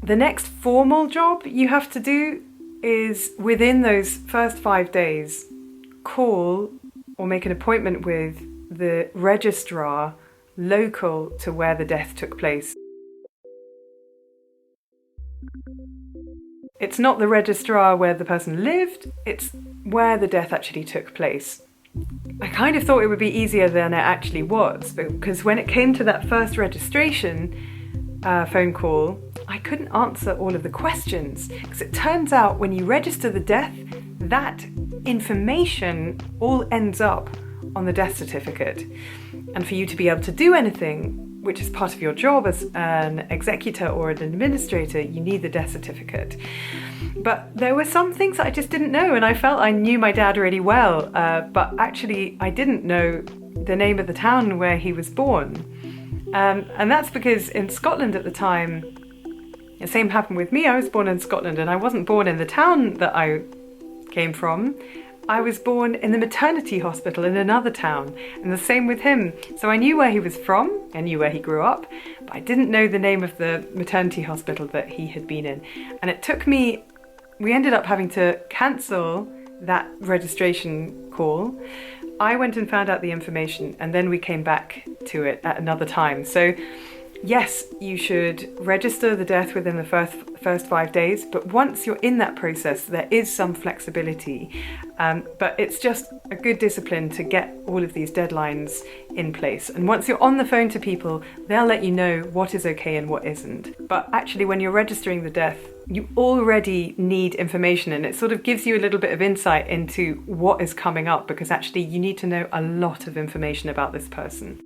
The next formal job you have to do is, within those first 5 days, call or make an appointment with the registrar local to where the death took place. It's not the registrar where the person lived, it's where the death actually took place. I kind of thought it would be easier than it actually was, because when it came to that first registration phone call, I couldn't answer all of the questions, because it turns out when you register the death, that information all ends up on the death certificate. And for you to be able to do anything, which is part of your job as an executor or an administrator, you need the death certificate. But there were some things that I just didn't know, and I felt I knew my dad really well, but actually I didn't know the name of the town where he was born. And that's because in Scotland at the time, the same happened with me. I was born in Scotland, and I wasn't born in the town that I came from. I was born in the maternity hospital in another town, and the same with him. So I knew where he was from, I knew where he grew up, but I didn't know the name of the maternity hospital that he had been in. And it took me, we ended up having to cancel that registration call. I went and found out the information, and then we came back to it at another time. So yes, you should register the death within the first 5 days, but once you're in that process, there is some flexibility. But it's just a good discipline to get all of these deadlines in place. And once you're on the phone to people, they'll let you know what is okay and what isn't. But actually, when you're registering the death, you already need information, and it sort of gives you a little bit of insight into what is coming up, because actually you need to know a lot of information about this person.